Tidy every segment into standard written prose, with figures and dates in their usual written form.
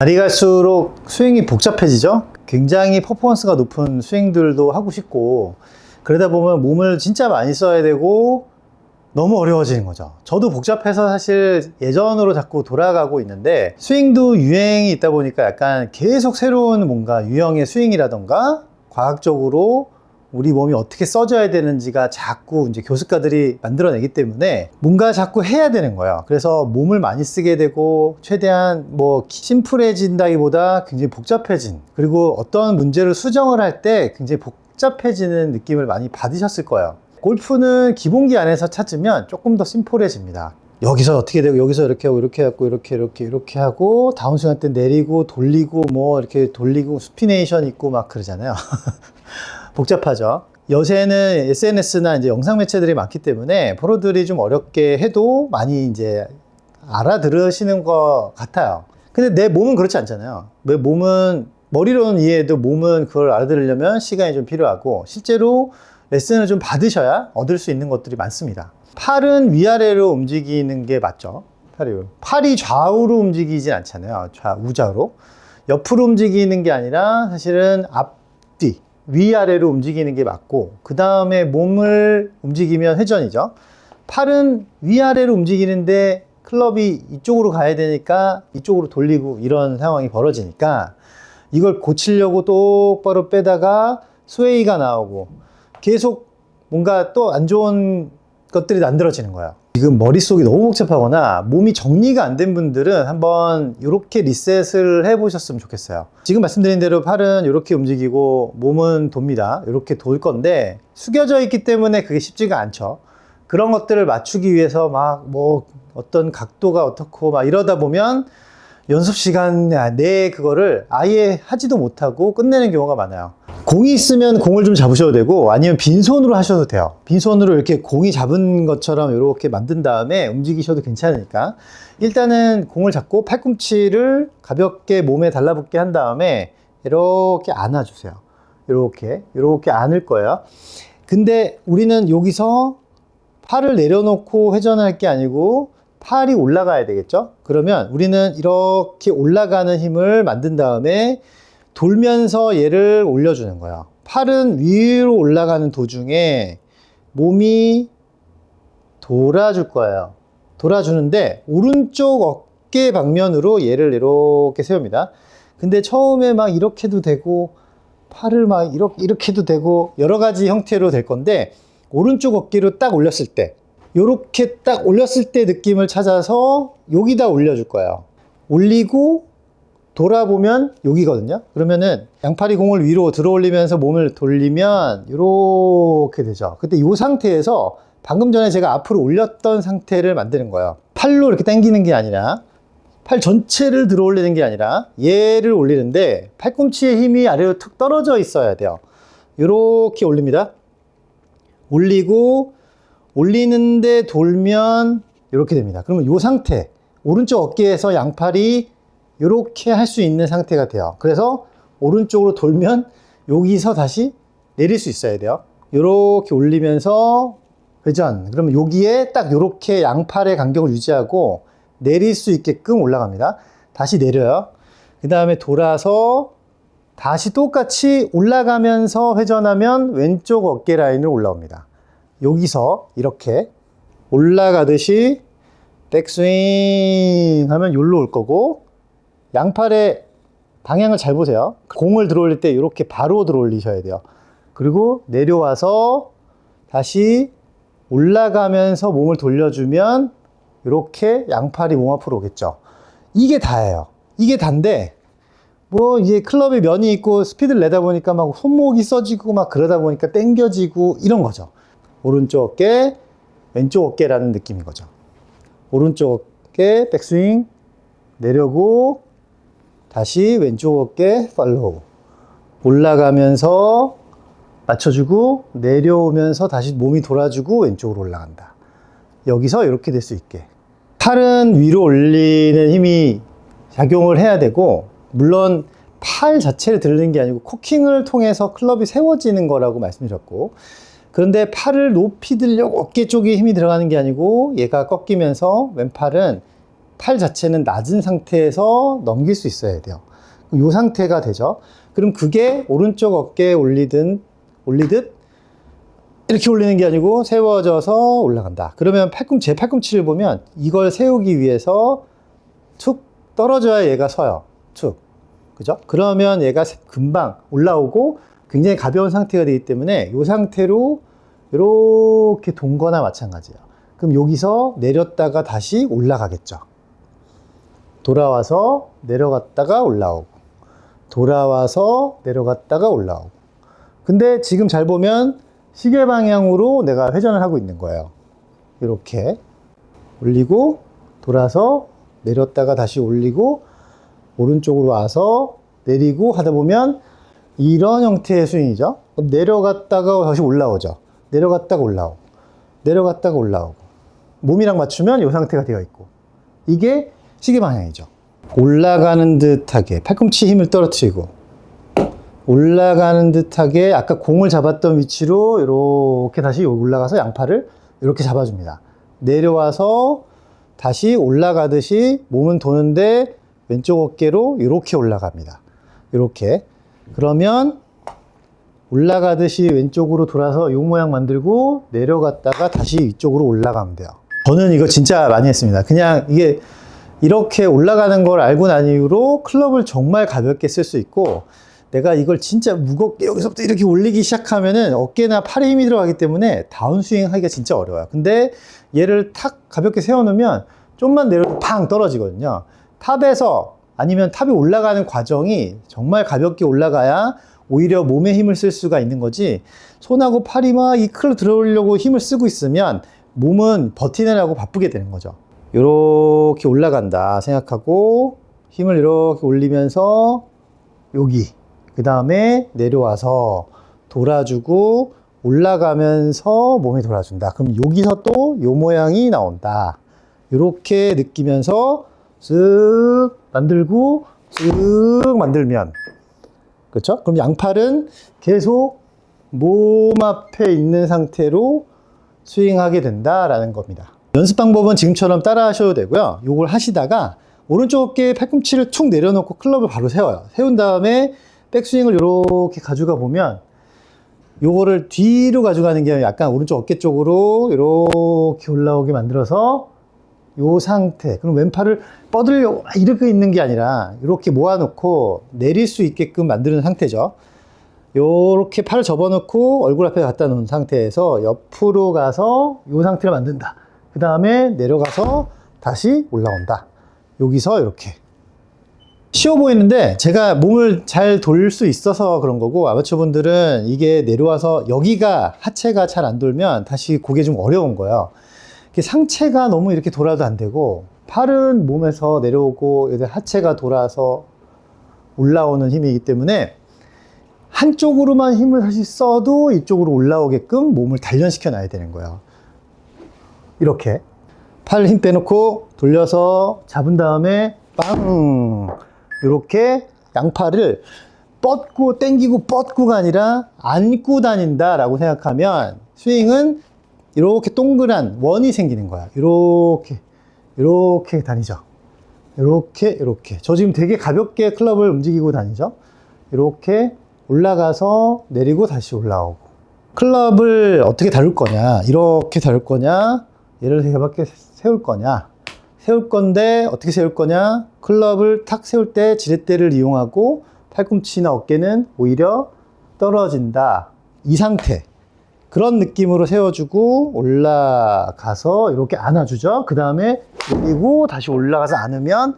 날이 갈수록 스윙이 복잡해지죠. 굉장히 퍼포먼스가 높은 스윙들도 하고 싶고, 그러다 보면 몸을 진짜 많이 써야 되고 너무 어려워지는 거죠. 저도 복잡해서 사실 예전으로 자꾸 돌아가고 있는데, 스윙도 유행이 있다 보니까 약간 계속 새로운 뭔가 유형의 스윙이라던가 과학적으로 우리 몸이 어떻게 써져야 되는지가 자꾸 이제 교습가들이 만들어내기 때문에 뭔가 자꾸 해야 되는 거예요. 그래서 몸을 많이 쓰게 되고, 최대한 뭐 심플해진다기보다 굉장히 복잡해진, 그리고 어떤 문제를 수정을 할 때 굉장히 복잡해지는 느낌을 많이 받으셨을 거예요. 골프는 기본기 안에서 찾으면 조금 더 심플해집니다. 여기서 어떻게 되고, 여기서 이렇게 하고, 이렇게 하고, 이렇게 하고, 다운스윙 할 때 내리고 돌리고 뭐 이렇게 돌리고 스피네이션 있고 막 그러잖아요. 복잡하죠. 요새는 SNS나 이제 영상 매체들이 많기 때문에 프로들이 좀 어렵게 해도 많이 이제 알아들으시는 것 같아요. 근데 내 몸은 그렇지 않잖아요. 내 몸은 머리로는 이해해도 몸은 그걸 알아들으려면 시간이 좀 필요하고, 실제로 레슨을 좀 받으셔야 얻을 수 있는 것들이 많습니다. 팔은 위아래로 움직이는 게 맞죠. 팔이 좌우로 움직이진 않잖아요. 우좌로. 옆으로 움직이는 게 아니라 사실은 앞뒤, 위아래로 움직이는 게 맞고, 그 다음에 몸을 움직이면 회전이죠. 팔은 위아래로 움직이는데 클럽이 이쪽으로 가야 되니까 이쪽으로 돌리고 이런 상황이 벌어지니까, 이걸 고치려고 똑바로 빼다가 스웨이가 나오고 계속 뭔가 또 안 좋은 것들이 만들어지는 거예요. 지금 머릿속이 너무 복잡하거나 몸이 정리가 안 된 분들은 한번 이렇게 리셋을 해 보셨으면 좋겠어요. 지금 말씀드린 대로 팔은 이렇게 움직이고 몸은 돕니다. 이렇게 돌 건데 숙여져 있기 때문에 그게 쉽지가 않죠. 그런 것들을 맞추기 위해서 막 뭐 어떤 각도가 어떻고 막 이러다 보면 연습 시간 내에 그거를 아예 하지도 못하고 끝내는 경우가 많아요. 공이 있으면 공을 좀 잡으셔도 되고, 아니면 빈손으로 하셔도 돼요. 빈손으로 이렇게 공이 잡은 것처럼 이렇게 만든 다음에 움직이셔도 괜찮으니까, 일단은 공을 잡고 팔꿈치를 가볍게 몸에 달라붙게 한 다음에 이렇게 안아주세요. 이렇게 안을 거예요. 근데 우리는 여기서 팔을 내려놓고 회전할 게 아니고 팔이 올라가야 되겠죠? 그러면 우리는 이렇게 올라가는 힘을 만든 다음에 돌면서 얘를 올려주는 거예요. 팔은 위로 올라가는 도중에 몸이 돌아줄 거예요. 돌아주는데 오른쪽 어깨 방면으로 얘를 이렇게 세웁니다. 근데 처음에 막 이렇게도 되고, 팔을 막 이렇게도 되고, 여러 가지 형태로 될 건데, 오른쪽 어깨로 딱 올렸을 때, 요렇게 딱 올렸을 때 느낌을 찾아서 여기다 올려줄 거예요. 올리고 돌아보면 여기거든요. 그러면은 양팔이 공을 위로 들어 올리면서 몸을 돌리면 이렇게 되죠. 그때 이 상태에서 방금 전에 제가 앞으로 올렸던 상태를 만드는 거예요. 팔로 이렇게 당기는 게 아니라, 팔 전체를 들어 올리는 게 아니라 얘를 올리는데 팔꿈치의 힘이 아래로 툭 떨어져 있어야 돼요. 이렇게 올립니다. 올리고 올리는데 돌면 이렇게 됩니다. 그러면 이 상태, 오른쪽 어깨에서 양팔이 이렇게 할 수 있는 상태가 돼요. 그래서 오른쪽으로 돌면 여기서 다시 내릴 수 있어야 돼요. 이렇게 올리면서 회전. 그러면 여기에 딱 이렇게 양팔의 간격을 유지하고 내릴 수 있게끔 올라갑니다. 다시 내려요. 그 다음에 돌아서 다시 똑같이 올라가면서 회전하면 왼쪽 어깨 라인으로 올라옵니다. 여기서 이렇게 올라가듯이 백스윙 하면 여기로 올 거고, 양팔의 방향을 잘 보세요. 공을 들어 올릴 때 이렇게 바로 들어 올리셔야 돼요. 그리고 내려와서 다시 올라가면서 몸을 돌려주면 이렇게 양팔이 몸 앞으로 오겠죠. 이게 다예요. 이게 다인데, 뭐 이제 클럽에 면이 있고 스피드를 내다 보니까 막 손목이 써지고 막 그러다 보니까 당겨지고 이런 거죠. 오른쪽 어깨, 왼쪽 어깨라는 느낌인 거죠. 오른쪽 어깨 백스윙 내려고, 다시 왼쪽 어깨 팔로우, 올라가면서 맞춰주고 내려오면서 다시 몸이 돌아주고 왼쪽으로 올라간다. 여기서 이렇게 될 수 있게 팔은 위로 올리는 힘이 작용을 해야 되고, 물론 팔 자체를 들는 게 아니고 코킹을 통해서 클럽이 세워지는 거라고 말씀드렸고, 그런데 팔을 높이 들려고 어깨 쪽에 힘이 들어가는 게 아니고 얘가 꺾이면서 왼팔은 팔 자체는 낮은 상태에서 넘길 수 있어야 돼요. 이 상태가 되죠. 그럼 그게 오른쪽 어깨에 올리듯 이렇게 올리는 게 아니고 세워져서 올라간다. 그러면 제 팔꿈치를 보면 이걸 세우기 위해서 툭 떨어져야 얘가 서요. 툭. 그죠? 그러면 얘가 금방 올라오고 굉장히 가벼운 상태가 되기 때문에 이 상태로 이렇게 동거나 마찬가지예요. 그럼 여기서 내렸다가 다시 올라가겠죠. 돌아와서 내려갔다가 올라오고, 돌아와서 내려갔다가 올라오고. 근데 지금 잘 보면 시계 방향으로 내가 회전을 하고 있는 거예요. 이렇게 올리고 돌아서 내렸다가 다시 올리고 오른쪽으로 와서 내리고 하다 보면 이런 형태의 스윙이죠. 내려갔다가 다시 올라오죠. 내려갔다가 올라오고 내려갔다가 올라오고 몸이랑 맞추면 이 상태가 되어 있고, 이게 시계 방향이죠. 올라가는 듯하게 팔꿈치 힘을 떨어뜨리고 올라가는 듯하게 아까 공을 잡았던 위치로 이렇게 다시 올라가서 양팔을 이렇게 잡아줍니다. 내려와서 다시 올라가듯이 몸은 도는데 왼쪽 어깨로 이렇게 올라갑니다. 이렇게. 그러면 올라가듯이 왼쪽으로 돌아서 이 모양 만들고 내려갔다가 다시 이쪽으로 올라가면 돼요. 저는 이거 진짜 많이 했습니다. 그냥 이게 이렇게 올라가는 걸 알고 난 이후로 클럽을 정말 가볍게 쓸 수 있고, 내가 이걸 진짜 무겁게 여기서부터 이렇게 올리기 시작하면은 어깨나 팔에 힘이 들어가기 때문에 다운스윙 하기가 진짜 어려워요. 근데 얘를 탁 가볍게 세워놓으면 좀만 내려도 팡 떨어지거든요. 탑에서 아니면 탑이 올라가는 과정이 정말 가볍게 올라가야 오히려 몸에 힘을 쓸 수가 있는 거지, 손하고 팔이 막 이 클럽 들어오려고 힘을 쓰고 있으면 몸은 버티느라고 바쁘게 되는 거죠. 이렇게 올라간다 생각하고 힘을 이렇게 올리면서 여기, 그 다음에 내려와서 돌아주고 올라가면서 몸이 돌아준다. 그럼 여기서 또 이 모양이 나온다. 이렇게 느끼면서 쓱 만들고 쓱 만들면, 그렇죠? 그럼 양팔은 계속 몸 앞에 있는 상태로 스윙하게 된다라는 겁니다. 연습 방법은 지금처럼 따라 하셔도 되고요. 요걸 하시다가 오른쪽 어깨에 팔꿈치를 툭 내려놓고 클럽을 바로 세워요. 세운 다음에 백스윙을 이렇게 가져가 보면 요거를 뒤로 가져가는 게 아니라 약간 오른쪽 어깨 쪽으로 이렇게 올라오게 만들어서 요 상태, 그럼 왼팔을 뻗으려고 이렇게 있는 게 아니라 이렇게 모아놓고 내릴 수 있게끔 만드는 상태죠. 요렇게 팔을 접어놓고 얼굴 앞에 갖다 놓은 상태에서 옆으로 가서 요 상태를 만든다. 그 다음에 내려가서 다시 올라온다. 여기서 이렇게. 쉬워 보이는데 제가 몸을 잘 돌릴 수 있어서 그런 거고, 아마추어 분들은 이게 내려와서 여기가 하체가 잘 안 돌면 다시 그게 좀 어려운 거예요. 상체가 너무 이렇게 돌아도 안 되고, 팔은 몸에서 내려오고 하체가 돌아서 올라오는 힘이기 때문에 한쪽으로만 힘을 다시 써도 이쪽으로 올라오게끔 몸을 단련시켜 놔야 되는 거예요. 이렇게 팔 힘 빼놓고 돌려서 잡은 다음에 빵, 이렇게 양팔을 뻗고 당기고 뻗고가 아니라 안고 다닌다 라고 생각하면 스윙은 이렇게 동그란 원이 생기는 거야. 이렇게 다니죠. 이렇게 저 지금 되게 가볍게 클럽을 움직이고 다니죠. 이렇게 올라가서 내리고 다시 올라오고. 클럽을 어떻게 다룰 거냐, 이렇게 다룰 거냐, 얘를 이렇게 세울 거냐, 세울 건데 어떻게 세울 거냐, 클럽을 탁 세울 때 지렛대를 이용하고 팔꿈치나 어깨는 오히려 떨어진다, 이 상태, 그런 느낌으로 세워주고 올라가서 이렇게 안아주죠. 그 다음에 내리고 다시 올라가서 안으면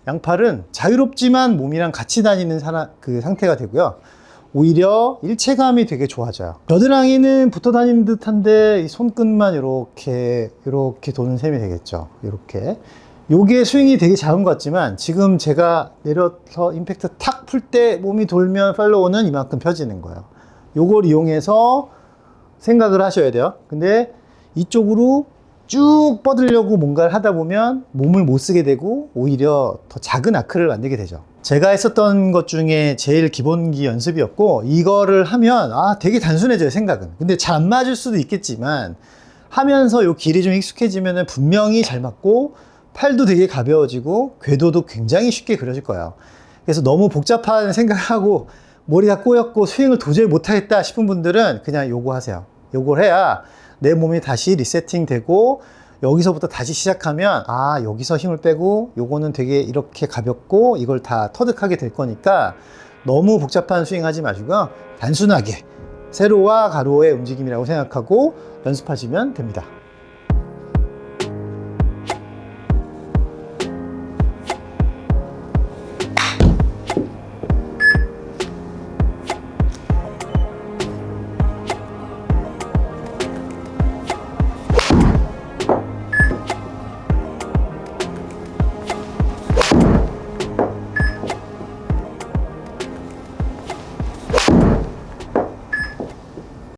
양팔은 자유롭지만 몸이랑 같이 다니는 그 상태가 되고요. 오히려 일체감이 되게 좋아져요. 겨드랑이는 붙어 다니는 듯한데 이 손끝만 이렇게 도는 셈이 되겠죠. 이렇게. 요게 스윙이 되게 작은 것 같지만 지금 제가 내려서 임팩트 탁 풀 때 몸이 돌면 팔로우는 이만큼 펴지는 거예요. 요걸 이용해서 생각을 하셔야 돼요. 근데 이쪽으로 쭉 뻗으려고 뭔가를 하다 보면 몸을 못 쓰게 되고 오히려 더 작은 아크를 만들게 되죠. 제가 했었던 것 중에 제일 기본기 연습이었고, 이거를 하면 되게 단순해져요, 생각은. 근데 잘 안 맞을 수도 있겠지만 하면서 요 길이 좀 익숙해지면 분명히 잘 맞고 팔도 되게 가벼워지고 궤도도 굉장히 쉽게 그려질 거예요. 그래서 너무 복잡한 생각하고 머리가 꼬였고 스윙을 도저히 못하겠다 싶은 분들은 그냥 요거 하세요. 요걸 해야 내 몸이 다시 리세팅 되고 여기서부터 다시 시작하면 아 여기서 힘을 빼고 요거는 되게 이렇게 가볍고 이걸 다 터득하게 될 거니까 너무 복잡한 스윙 하지 마시고 단순하게 세로와 가로의 움직임이라고 생각하고 연습하시면 됩니다.